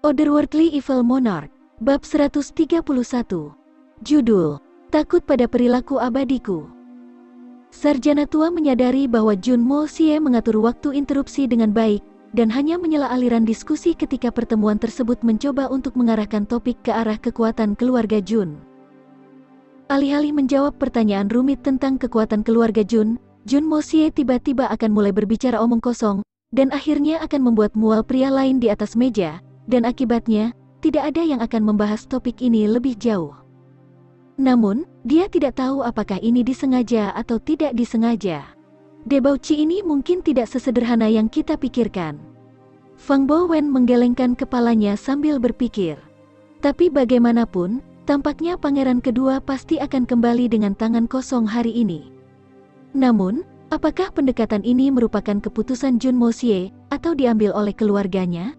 Otherworldly Evil Monarch, Bab 131. Judul, Takut pada Perilaku Abadiku. Sarjana tua menyadari bahwa Jun Mo Xie mengatur waktu interupsi dengan baik, dan hanya menyela aliran diskusi ketika pertemuan tersebut mencoba untuk mengarahkan topik ke arah kekuatan keluarga Jun. Alih-alih menjawab pertanyaan rumit tentang kekuatan keluarga Jun Mo Xie tiba-tiba akan mulai berbicara omong kosong, dan akhirnya akan membuat mual pria lain di atas meja. Dan akibatnya, tidak ada yang akan membahas topik ini lebih jauh. Namun, dia tidak tahu apakah ini disengaja atau tidak disengaja. Debauci ini mungkin tidak sesederhana yang kita pikirkan. Fang Bowen menggelengkan kepalanya sambil berpikir. Tapi bagaimanapun, tampaknya pangeran kedua pasti akan kembali dengan tangan kosong hari ini. Namun, apakah pendekatan ini merupakan keputusan Jun Mo Xie, atau diambil oleh keluarganya?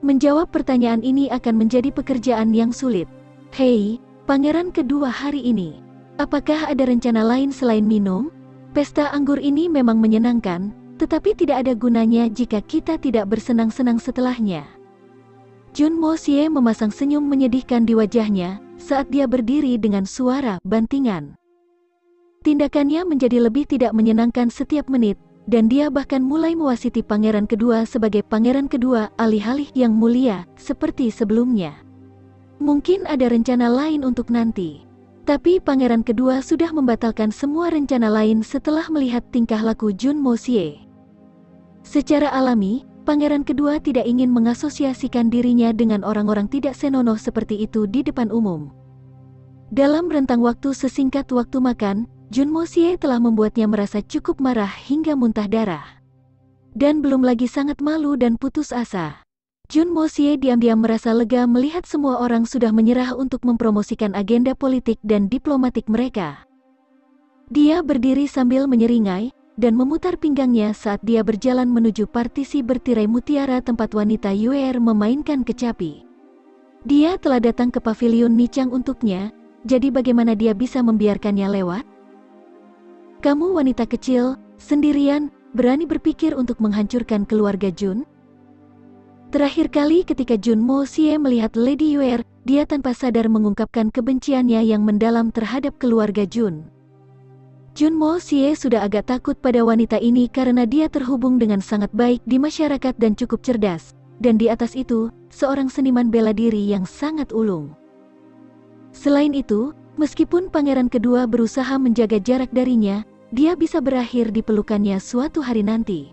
Menjawab pertanyaan ini akan menjadi pekerjaan yang sulit. Hei, pangeran kedua hari ini. Apakah ada rencana lain selain minum? Pesta anggur ini memang menyenangkan, tetapi tidak ada gunanya jika kita tidak bersenang-senang setelahnya. Jun Mo Xie memasang senyum menyedihkan di wajahnya, saat dia berdiri dengan suara bantingan. Tindakannya menjadi lebih tidak menyenangkan setiap menit, dan dia bahkan mulai mewasiti pangeran kedua sebagai pangeran kedua alih-alih yang mulia, seperti sebelumnya. Mungkin ada rencana lain untuk nanti. Tapi pangeran kedua sudah membatalkan semua rencana lain setelah melihat tingkah laku Jun Mo Xie. Secara alami, pangeran kedua tidak ingin mengasosiasikan dirinya dengan orang-orang tidak senonoh seperti itu di depan umum. Dalam rentang waktu sesingkat waktu makan, Jun Mo Xie telah membuatnya merasa cukup marah hingga muntah darah. Dan belum lagi sangat malu dan putus asa. Jun Mo Xie diam-diam merasa lega melihat semua orang sudah menyerah untuk mempromosikan agenda politik dan diplomatik mereka. Dia berdiri sambil menyeringai, dan memutar pinggangnya saat dia berjalan menuju partisi bertirai mutiara tempat wanita Yuer memainkan kecapi. Dia telah datang ke pavilion Nichang untuknya, jadi bagaimana dia bisa membiarkannya lewat? Kamu wanita kecil, sendirian, berani berpikir untuk menghancurkan keluarga Jun? Terakhir kali ketika Jun Mo Xie melihat Lady Yuer, dia tanpa sadar mengungkapkan kebenciannya yang mendalam terhadap keluarga Jun. Jun Mo Xie sudah agak takut pada wanita ini karena dia terhubung dengan sangat baik di masyarakat dan cukup cerdas, dan di atas itu, seorang seniman bela diri yang sangat ulung. Selain itu, meskipun pangeran kedua berusaha menjaga jarak darinya, dia bisa berakhir di pelukannya suatu hari nanti.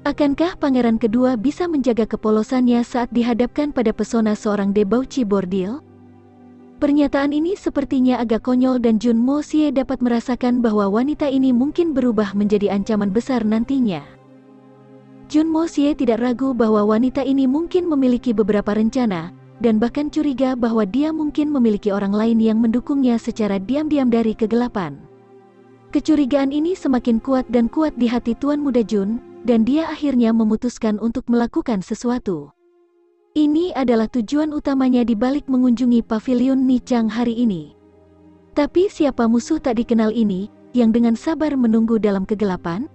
Akankah pangeran kedua bisa menjaga kepolosannya saat dihadapkan pada pesona seorang debauci bordil? Pernyataan ini sepertinya agak konyol dan Jun Mo Xie dapat merasakan bahwa wanita ini mungkin berubah menjadi ancaman besar nantinya. Jun Mo Xie tidak ragu bahwa wanita ini mungkin memiliki beberapa rencana, dan bahkan curiga bahwa dia mungkin memiliki orang lain yang mendukungnya secara diam-diam dari kegelapan. Kecurigaan ini semakin kuat dan kuat di hati Tuan Muda Jun, dan dia akhirnya memutuskan untuk melakukan sesuatu. Ini adalah tujuan utamanya di balik mengunjungi pavilion Nichang hari ini. Tapi siapa musuh tak dikenal ini, yang dengan sabar menunggu dalam kegelapan?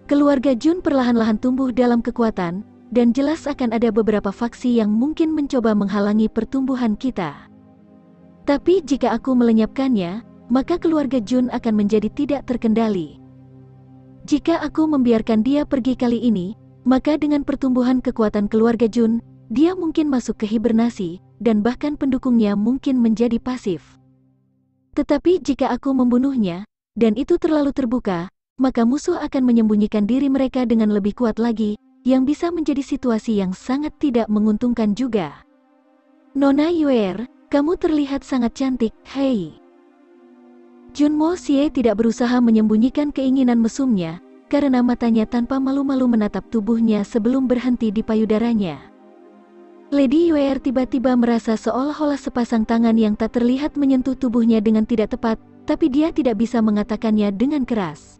Keluarga Jun perlahan-lahan tumbuh dalam kekuatan, dan jelas akan ada beberapa faksi yang mungkin mencoba menghalangi pertumbuhan kita. Tapi jika aku melenyapkannya, maka keluarga Jun akan menjadi tidak terkendali. Jika aku membiarkan dia pergi kali ini, maka dengan pertumbuhan kekuatan keluarga Jun, dia mungkin masuk ke hibernasi, dan bahkan pendukungnya mungkin menjadi pasif. Tetapi jika aku membunuhnya, dan itu terlalu terbuka, maka musuh akan menyembunyikan diri mereka dengan lebih kuat lagi, yang bisa menjadi situasi yang sangat tidak menguntungkan juga. Nona Yuer, kamu terlihat sangat cantik, hei. Jun Mo Xie tidak berusaha menyembunyikan keinginan mesumnya, karena matanya tanpa malu-malu menatap tubuhnya sebelum berhenti di payudaranya. Lady Yuer tiba-tiba merasa seolah-olah sepasang tangan yang tak terlihat menyentuh tubuhnya dengan tidak tepat, tapi dia tidak bisa mengatakannya dengan keras.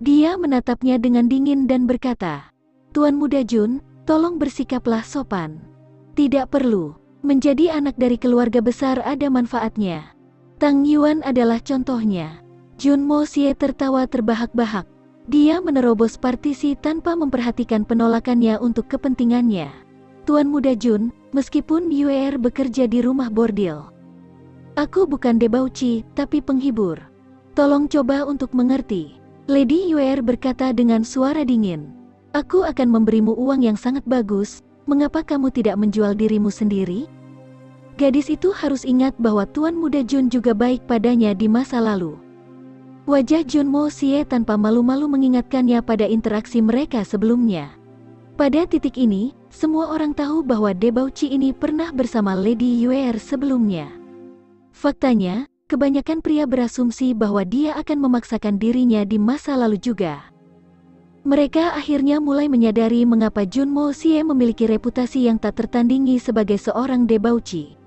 Dia menatapnya dengan dingin dan berkata, Tuan Muda Jun, tolong bersikaplah sopan. Tidak perlu. Menjadi anak dari keluarga besar ada manfaatnya. Tang Yuan adalah contohnya. Jun Mo Xie tertawa terbahak-bahak. Dia menerobos partisi tanpa memperhatikan penolakannya untuk kepentingannya. Tuan Muda Jun, meskipun Yuer bekerja di rumah bordil. Aku bukan debauci, tapi penghibur. Tolong coba untuk mengerti. Lady Yuer berkata dengan suara dingin. Aku akan memberimu uang yang sangat bagus, mengapa kamu tidak menjual dirimu sendiri? Gadis itu harus ingat bahwa Tuan Muda Jun juga baik padanya di masa lalu. Wajah Junmo Xie tanpa malu-malu mengingatkannya pada interaksi mereka sebelumnya. Pada titik ini, semua orang tahu bahwa debauci ini pernah bersama Lady Yuer sebelumnya. Faktanya, kebanyakan pria berasumsi bahwa dia akan memaksakan dirinya di masa lalu juga. Mereka akhirnya mulai menyadari mengapa Junmo Xie memiliki reputasi yang tak tertandingi sebagai seorang debauci.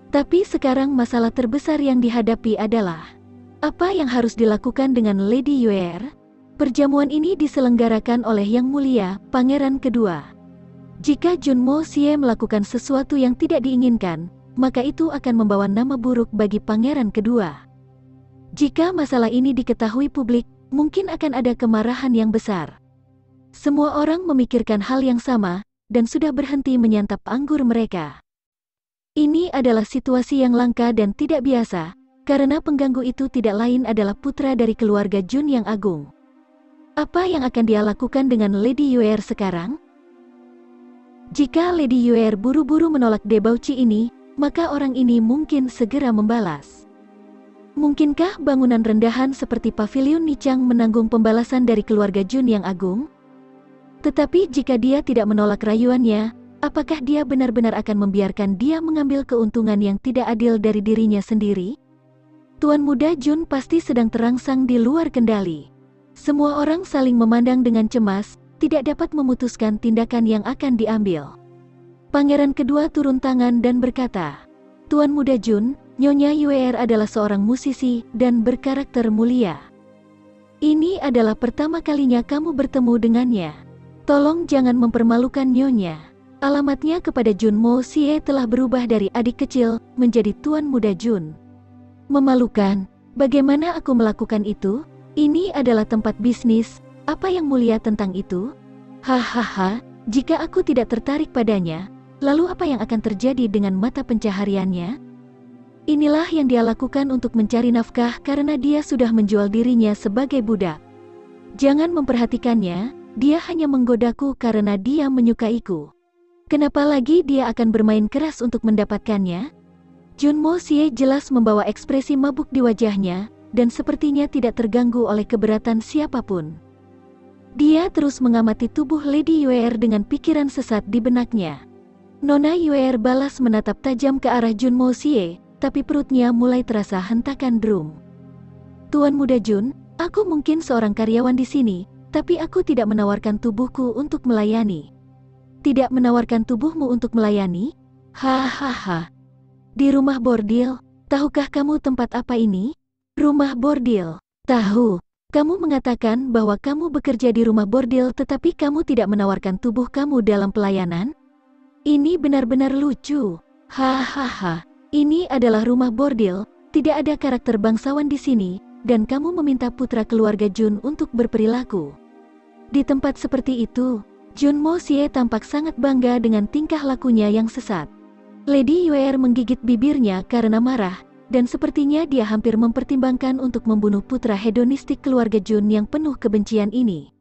Tapi sekarang masalah terbesar yang dihadapi adalah apa yang harus dilakukan dengan Lady Yuer? Perjamuan ini diselenggarakan oleh Yang Mulia, Pangeran Kedua. Jika Junmo Xie melakukan sesuatu yang tidak diinginkan, maka itu akan membawa nama buruk bagi Pangeran Kedua. Jika masalah ini diketahui publik, mungkin akan ada kemarahan yang besar. Semua orang memikirkan hal yang sama, dan sudah berhenti menyantap anggur mereka. Ini adalah situasi yang langka dan tidak biasa, karena pengganggu itu tidak lain adalah putra dari keluarga Jun yang agung. Apa yang akan dia lakukan dengan Lady Yuer sekarang? Jika Lady Yuer buru-buru menolak debauci ini, maka orang ini mungkin segera membalas. Mungkinkah bangunan rendahan seperti Pavilion Nichang menanggung pembalasan dari keluarga Jun yang agung? Tetapi jika dia tidak menolak rayuannya, apakah dia benar-benar akan membiarkan dia mengambil keuntungan yang tidak adil dari dirinya sendiri? Tuan Muda Jun pasti sedang terangsang di luar kendali. Semua orang saling memandang dengan cemas, tidak dapat memutuskan tindakan yang akan diambil. Pangeran Kedua turun tangan dan berkata, Tuan Muda Jun, Nyonya Yuer adalah seorang musisi dan berkarakter mulia. Ini adalah pertama kalinya kamu bertemu dengannya. Tolong jangan mempermalukan Nyonya. Alamatnya kepada Junmo Xie telah berubah dari adik kecil menjadi Tuan Muda Jun. Memalukan, bagaimana aku melakukan itu? Ini adalah tempat bisnis, apa yang mulia tentang itu? Hahaha, jika aku tidak tertarik padanya, lalu apa yang akan terjadi dengan mata pencahariannya? Inilah yang dia lakukan untuk mencari nafkah karena dia sudah menjual dirinya sebagai budak. Jangan memperhatikannya, dia hanya menggodaku karena dia menyukaiku. Kenapa lagi dia akan bermain keras untuk mendapatkannya? Junmo Xie jelas membawa ekspresi mabuk di wajahnya, dan sepertinya tidak terganggu oleh keberatan siapapun. Dia terus mengamati tubuh Lady Yuer dengan pikiran sesat di benaknya. Nona Yuer balas menatap tajam ke arah Junmo Xie, tapi perutnya mulai terasa hentakan drum. Tuan Muda Jun, aku mungkin seorang karyawan di sini, tapi aku tidak menawarkan tubuhku untuk melayani. Tidak menawarkan tubuhmu untuk melayani? Hahaha. Di rumah bordil, tahukah kamu tempat apa ini? Rumah bordil. Tahu. Kamu mengatakan bahwa kamu bekerja di rumah bordil tetapi kamu tidak menawarkan tubuh kamu dalam pelayanan? Ini benar-benar lucu. Hahaha. Ini adalah rumah bordil, tidak ada karakter bangsawan di sini, dan kamu meminta putra keluarga Jun untuk berperilaku. Di tempat seperti itu, Junmo Xie tampak sangat bangga dengan tingkah lakunya yang sesat. Lady Yuer menggigit bibirnya karena marah, dan sepertinya dia hampir mempertimbangkan untuk membunuh putra hedonistik keluarga Jun yang penuh kebencian ini.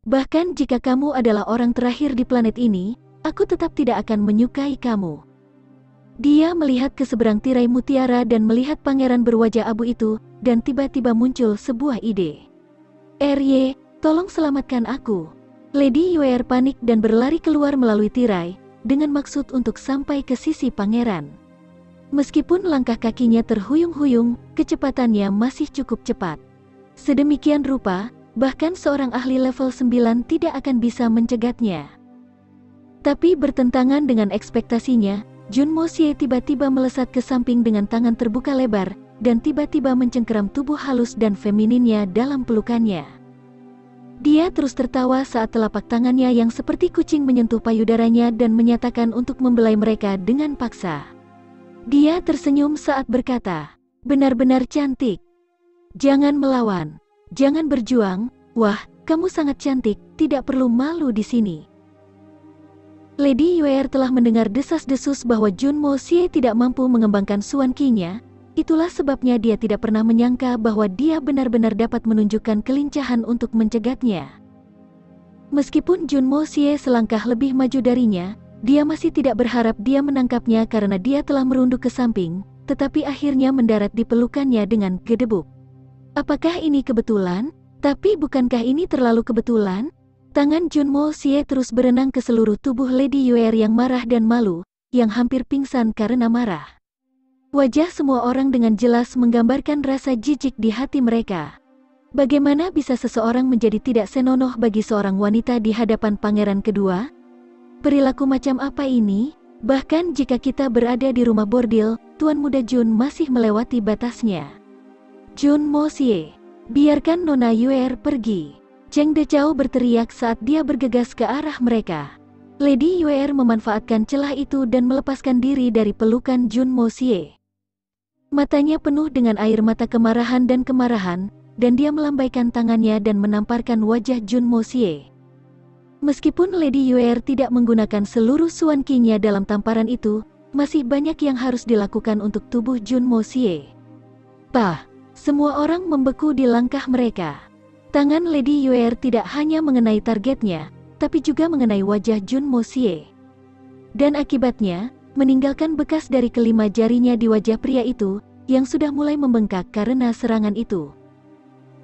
Bahkan jika kamu adalah orang terakhir di planet ini, aku tetap tidak akan menyukai kamu. Dia melihat ke seberang tirai mutiara dan melihat pangeran berwajah abu itu, dan tiba-tiba muncul sebuah ide. "Erye, tolong selamatkan aku." Lady Yuer panik dan berlari keluar melalui tirai, dengan maksud untuk sampai ke sisi pangeran. Meskipun langkah kakinya terhuyung-huyung, kecepatannya masih cukup cepat. Sedemikian rupa, bahkan seorang ahli level 9 tidak akan bisa mencegatnya. Tapi bertentangan dengan ekspektasinya, Junmo Xie tiba-tiba melesat ke samping dengan tangan terbuka lebar, dan tiba-tiba mencengkeram tubuh halus dan femininnya dalam pelukannya. Dia terus tertawa saat telapak tangannya yang seperti kucing menyentuh payudaranya dan menyatakan untuk membelai mereka dengan paksa. Dia tersenyum saat berkata, "Benar-benar cantik. Jangan melawan. Jangan berjuang. Wah, kamu sangat cantik, tidak perlu malu di sini." Lady Yuer telah mendengar desas-desus bahwa Junmo Xie tidak mampu mengembangkan Xuan Qi-nya. Itulah sebabnya dia tidak pernah menyangka bahwa dia benar-benar dapat menunjukkan kelincahan untuk mencegatnya. Meskipun Junmo Xie selangkah lebih maju darinya, dia masih tidak berharap dia menangkapnya karena dia telah merunduk ke samping, tetapi akhirnya mendarat di pelukannya dengan gedebuk. Apakah ini kebetulan? Tapi bukankah ini terlalu kebetulan? Tangan Junmo Xie terus berenang ke seluruh tubuh Lady Yuer yang marah dan malu, yang hampir pingsan karena marah. Wajah semua orang dengan jelas menggambarkan rasa jijik di hati mereka. Bagaimana bisa seseorang menjadi tidak senonoh bagi seorang wanita di hadapan pangeran kedua? Perilaku macam apa ini? Bahkan jika kita berada di rumah bordil, Tuan Muda Jun masih melewati batasnya. Junmo Xie, biarkan Nona Yuer pergi. Cheng Deqiao berteriak saat dia bergegas ke arah mereka. Lady Yuer memanfaatkan celah itu dan melepaskan diri dari pelukan Junmo Xie. Matanya penuh dengan air mata kemarahan, dan dia melambaikan tangannya dan menamparkan wajah Junmo Xie. Meskipun Lady Yuer tidak menggunakan seluruh Xuan Qi-nya dalam tamparan itu, masih banyak yang harus dilakukan untuk tubuh Junmo Xie. Semua orang membeku di langkah mereka. Tangan Lady Yuer tidak hanya mengenai targetnya, tapi juga mengenai wajah Junmo Xie. Dan akibatnya, meninggalkan bekas dari kelima jarinya di wajah pria itu, yang sudah mulai membengkak karena serangan itu.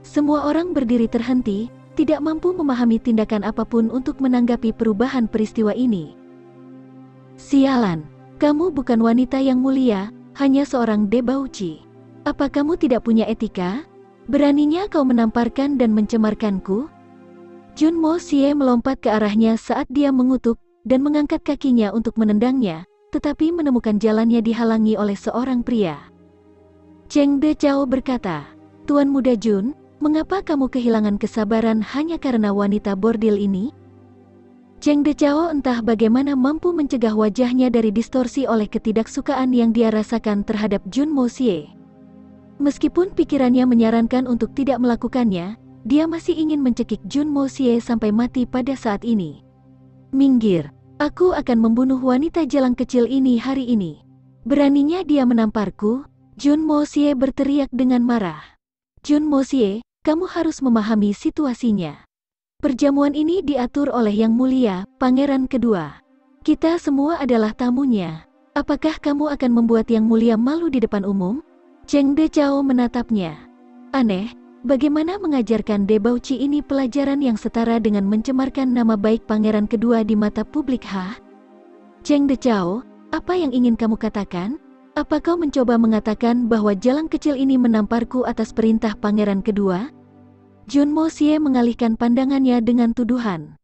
Semua orang berdiri terhenti, tidak mampu memahami tindakan apapun untuk menanggapi perubahan peristiwa ini. Sialan, kamu bukan wanita yang mulia, hanya seorang debauci. Apa kamu tidak punya etika? Beraninya kau menamparkan dan mencemarkanku? Junmo Xie melompat ke arahnya saat dia mengutuk, dan mengangkat kakinya untuk menendangnya, tetapi menemukan jalannya dihalangi oleh seorang pria. Cheng Deqiao berkata, Tuan Muda Jun, mengapa kamu kehilangan kesabaran hanya karena wanita bordil ini? Cheng Deqiao entah bagaimana mampu mencegah wajahnya dari distorsi oleh ketidaksukaan yang dia rasakan terhadap Junmo Xie. Meskipun pikirannya menyarankan untuk tidak melakukannya, dia masih ingin mencekik Junmo Xie sampai mati pada saat ini. Minggir, aku akan membunuh wanita jalang kecil ini hari ini. Beraninya dia menamparku? Junmo Xie berteriak dengan marah. Junmo Xie, kamu harus memahami situasinya. Perjamuan ini diatur oleh Yang Mulia, Pangeran Kedua. Kita semua adalah tamunya. Apakah kamu akan membuat Yang Mulia malu di depan umum? Cheng Deqiao menatapnya. Aneh, bagaimana mengajarkan debauci ini pelajaran yang setara dengan mencemarkan nama baik Pangeran Kedua di mata publik? Cheng Deqiao, apa yang ingin kamu katakan? Apa kau mencoba mengatakan bahwa jalang kecil ini menamparku atas perintah Pangeran Kedua? Junmo Xie mengalihkan pandangannya dengan tuduhan.